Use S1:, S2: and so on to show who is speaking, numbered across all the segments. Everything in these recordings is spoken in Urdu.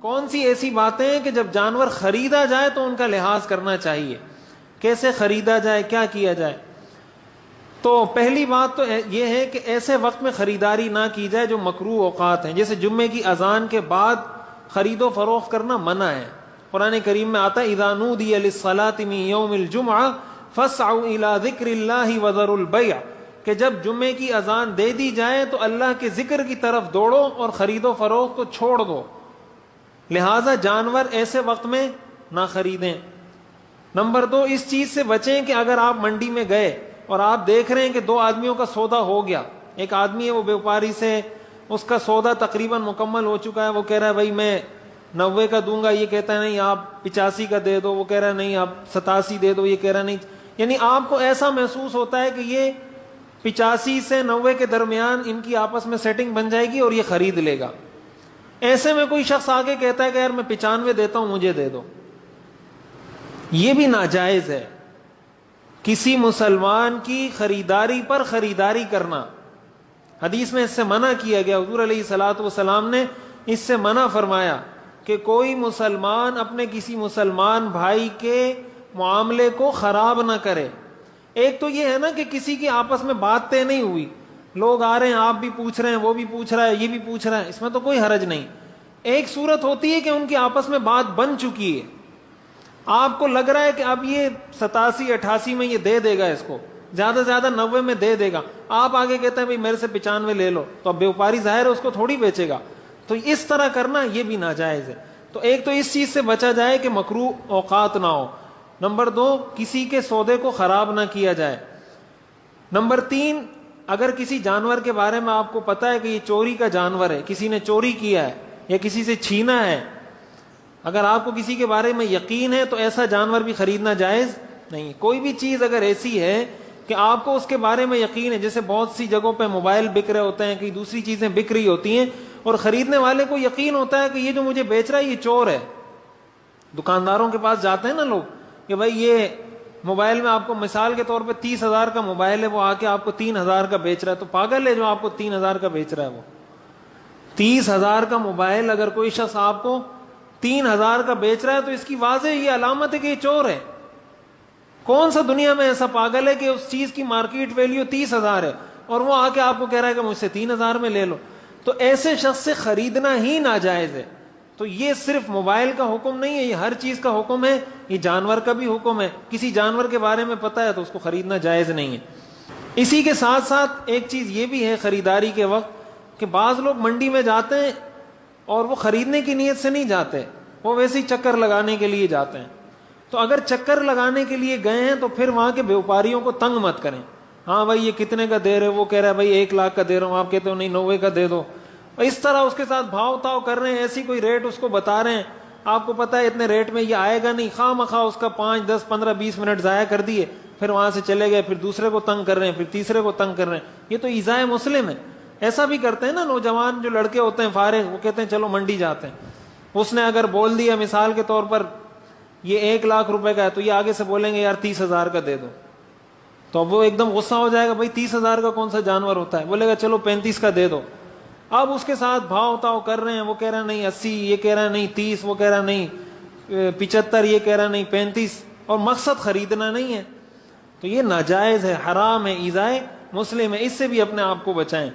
S1: کون سی ایسی باتیں ہیں کہ جب جانور خریدا جائے تو ان کا لحاظ کرنا چاہیے, کیسے خریدا جائے, کیا کیا جائے. تو پہلی بات تو یہ ہے کہ ایسے وقت میں خریداری نہ کی جائے جو مکروہ اوقات ہیں, جیسے جمعے کی اذان کے بعد خرید و فروخت کرنا منع ہے. قرآن کریم میں آتا ہے اذا نودی للصلاة من یوم الجمعہ فاسعوا الی ذکر اللہ وذروا البیع, کہ جب جمعے کی اذان دے دی جائے تو اللہ کے ذکر کی طرف دوڑو اور خرید و فروخت کو چھوڑ دو. لہذا جانور ایسے وقت میں نہ خریدیں. نمبر 2, اس چیز سے بچیں کہ اگر آپ منڈی میں گئے اور آپ دیکھ رہے ہیں کہ 2 آدمیوں کا سودا ہو گیا, ایک آدمی ہے وہ بیوپاری سے, اس کا سودا تقریباً مکمل ہو چکا ہے, وہ کہہ رہا ہے بھائی میں 90 کا دوں گا, یہ کہتا ہے نہیں آپ 85 کا دے دو, وہ کہہ رہا ہے نہیں آپ 87 دے دو, یہ کہہ رہا ہے نہیں. یعنی آپ کو ایسا محسوس ہوتا ہے کہ یہ 85 سے 90 کے درمیان ان کی آپس میں سیٹنگ بن جائے گی اور یہ خرید لے گا. ایسے میں کوئی شخص آگے کہتا ہے کہ یار میں 95 دیتا ہوں مجھے دے دو, یہ بھی ناجائز ہے. کسی مسلمان کی خریداری پر خریداری کرنا, حدیث میں اس سے منع کیا گیا. حضور علیہ الصلوۃ والسلام نے اس سے منع فرمایا کہ کوئی مسلمان اپنے کسی مسلمان بھائی کے معاملے کو خراب نہ کرے. ایک تو یہ ہے نا کہ کسی کی آپس میں بات طے نہیں ہوئی, لوگ آ رہے ہیں, آپ بھی پوچھ رہے ہیں, وہ بھی پوچھ رہا ہے, یہ بھی پوچھ رہا ہے, اس میں تو کوئی حرج نہیں. ایک صورت ہوتی ہے کہ ان کی آپس میں بات بن چکی ہے, آپ کو لگ رہا ہے کہ اب یہ 87 88 میں یہ دے دے گا, اس کو زیادہ سے زیادہ 90 میں دے دے گا, آپ آگے کہتے ہیں بھائی میرے سے 95 لے لو, تو اب بیوپاری ظاہر ہے اس کو تھوڑی بیچے گا. تو اس طرح کرنا یہ بھی ناجائز ہے. تو ایک تو اس چیز سے بچا جائے کہ مکروہ اوقات نہ ہو. نمبر 2, کسی کے سودے کو خراب نہ کیا جائے. نمبر 3, اگر کسی جانور کے بارے میں آپ کو پتا ہے کہ یہ چوری کا جانور ہے, کسی نے چوری کیا ہے یا کسی سے چھینا ہے, اگر آپ کو کسی کے بارے میں یقین ہے تو ایسا جانور بھی خریدنا جائز نہیں. کوئی بھی چیز اگر ایسی ہے کہ آپ کو اس کے بارے میں یقین ہے, جیسے بہت سی جگہوں پہ موبائل بک رہے ہوتے ہیں, کئی دوسری چیزیں بک رہی ہوتی ہیں, اور خریدنے والے کو یقین ہوتا ہے کہ یہ جو مجھے بیچ رہا ہے یہ چور ہے. دکانداروں کے پاس جاتے ہیں نا لوگ کہ بھائی یہ موبائل میں آپ کو مثال کے طور پہ 30,000 کا موبائل ہے, وہ آ کے آپ کو 3,000 کا بیچ رہا ہے, تو پاگل ہے جو آپ کو 3,000 کا بیچ رہا ہے. وہ 30,000 کا موبائل اگر کوئی شخص آپ کو 3,000 کا بیچ رہا ہے تو اس کی واضح یہ علامت ہے کہ یہ چور ہے. کون سا دنیا میں ایسا پاگل ہے کہ اس چیز کی مارکیٹ ویلیو 30,000 ہے اور وہ آ کے آپ کو کہہ رہا ہے کہ مجھ سے 3,000 میں لے لو؟ تو ایسے شخص سے خریدنا ہی ناجائز ہے. تو یہ صرف موبائل کا حکم نہیں ہے, یہ ہر چیز کا حکم ہے, یہ جانور کا بھی حکم ہے. کسی جانور کے بارے میں پتہ ہے تو اس کو خریدنا جائز نہیں ہے. اسی کے ساتھ ساتھ ایک چیز یہ بھی ہے خریداری کے وقت کہ بعض لوگ منڈی میں جاتے ہیں اور وہ خریدنے کی نیت سے نہیں جاتے, وہ ویسے ہی چکر لگانے کے لیے جاتے ہیں. تو اگر چکر لگانے کے لیے گئے ہیں تو پھر وہاں کے بیوپاریوں کو تنگ مت کریں. ہاں بھائی یہ کتنے کا دے رہے, وہ کہہ رہا ہے بھائی 1,00,000 کا دے رہا ہوں, آپ کہتے ہو نہیں 90 کا دے دو. اس طرح اس کے ساتھ بھاؤ تاؤ کر رہے ہیں, ایسی کوئی ریٹ اس کو بتا رہے ہیں, آپ کو پتا ہے اتنے ریٹ میں یہ آئے گا نہیں, خواہ مخواہ اس کا 5 10 15 20 منٹ ضائع کر دیے, پھر وہاں سے چلے گئے, پھر دوسرے کو تنگ کر رہے ہیں, پھر تیسرے کو تنگ کر رہے ہیں. یہ تو ایذائے مسلم ہے. ایسا بھی کرتے ہیں نا نوجوان جو لڑکے ہوتے ہیں فارغ, وہ کہتے ہیں چلو منڈی جاتے ہیں. اس نے اگر بول دیا مثال کے طور پر یہ 1,00,000 روپے کا ہے, تو یہ آگے سے بولیں گے یار 30,000 کا دے دو, تو اب وہ ایک دم غصہ ہو جائے گا, بھائی 30,000 کا کون سا جانور ہوتا ہے, بولے گا چلو 35 کا دے دو. اب اس کے ساتھ بھاؤ تاؤ کر رہے ہیں, وہ کہہ رہا ہے نہیں 80, یہ کہہ رہا ہے نہیں 30, وہ کہہ رہا ہے نہیں 75, یہ کہہ رہا ہے نہیں 35, اور مقصد خریدنا نہیں ہے. تو یہ ناجائز ہے, حرام ہے, ایذائے مسلم ہے. اس سے بھی اپنے آپ کو بچائیں.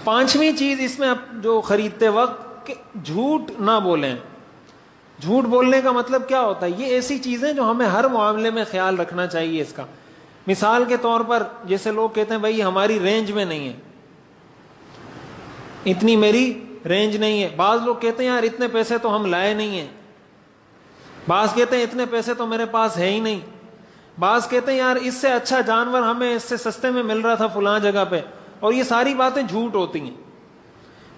S1: 5ویں چیز اس میں جو خریدتے وقت کہ جھوٹ نہ بولیں. جھوٹ بولنے کا مطلب کیا ہوتا ہے؟ یہ ایسی چیزیں جو ہمیں ہر معاملے میں خیال رکھنا چاہیے اس کا. مثال کے طور پر جیسے لوگ کہتے ہیں بھائی ہماری رینج میں نہیں ہے, اتنی میری رینج نہیں ہے. بعض لوگ کہتے ہیں یار اتنے پیسے تو ہم لائے نہیں ہیں. بعض کہتے ہیں اتنے پیسے تو میرے پاس ہے ہی نہیں. بعض کہتے ہیں یار اس سے اچھا جانور ہمیں اس سے سستے میں مل رہا تھا فلاں جگہ پہ. اور یہ ساری باتیں جھوٹ ہوتی ہیں.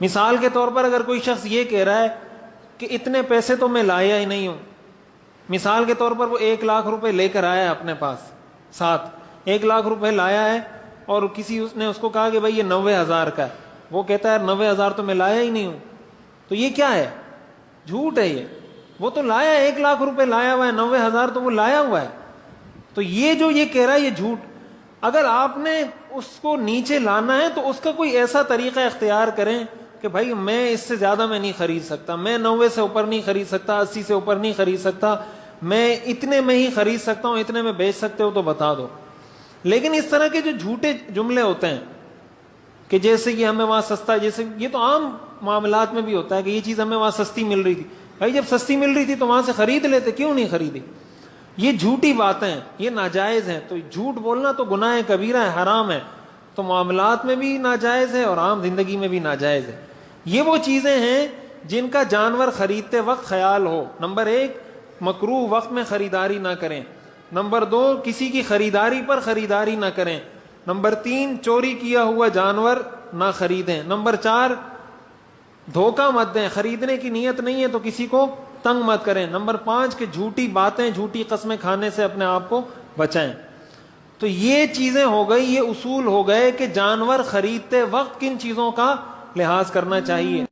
S1: مثال کے طور پر اگر کوئی شخص یہ کہہ رہا ہے کہ اتنے پیسے تو میں لایا ہی نہیں ہوں, مثال کے طور پر وہ 1,00,000 روپے لے کر آیا ہے اپنے پاس ساتھ, 1,00,000 روپے لایا ہے, اور کسی نے اس کو کہا کہ بھائی یہ 90,000 کا ہے, وہ کہتا ہے 90,000 تو میں لایا ہی نہیں ہوں. تو یہ کیا ہے؟ جھوٹ ہے. یہ وہ تو لایا 1,00,000 روپے لایا ہوا ہے, 90,000 تو وہ لایا ہوا ہے. تو یہ جو یہ کہہ رہا ہے یہ جھوٹ. اگر آپ نے اس کو نیچے لانا ہے تو اس کا کوئی ایسا طریقہ اختیار کریں, کہ بھائی میں اس سے زیادہ میں نہیں خرید سکتا, میں 90 سے اوپر نہیں خرید سکتا, 80 سے اوپر نہیں خرید سکتا, میں اتنے میں ہی خرید سکتا ہوں, اتنے میں بیچ سکتے ہو تو بتا دو. لیکن اس طرح کے جو جھوٹے جملے ہوتے ہیں کہ جیسے یہ ہمیں وہاں سستا, جیسے یہ تو عام معاملات میں بھی ہوتا ہے کہ یہ چیز ہمیں وہاں سستی مل رہی تھی. بھائی جب سستی مل رہی تھی تو وہاں سے خرید لیتے, کیوں نہیں خریدی؟ یہ جھوٹی باتیں ہیں, یہ ناجائز ہیں. تو جھوٹ بولنا تو گناہ کبیرہ ہے, حرام ہے. تو معاملات میں بھی ناجائز ہے اور عام زندگی میں بھی ناجائز ہے. یہ وہ چیزیں ہیں جن کا جانور خریدتے وقت خیال ہو. نمبر 1, مکروہ وقت میں خریداری نہ کریں. نمبر 2, کسی کی خریداری پر خریداری نہ کریں. نمبر 3, چوری کیا ہوا جانور نہ خریدیں. نمبر 4, دھوکہ مت دیں, خریدنے کی نیت نہیں ہے تو کسی کو تنگ مت کریں. نمبر 5, کہ جھوٹی باتیں, جھوٹی قسمیں کھانے سے اپنے آپ کو بچائیں. تو یہ چیزیں ہو گئی, یہ اصول ہو گئے کہ جانور خریدتے وقت کن چیزوں کا لحاظ کرنا چاہیے.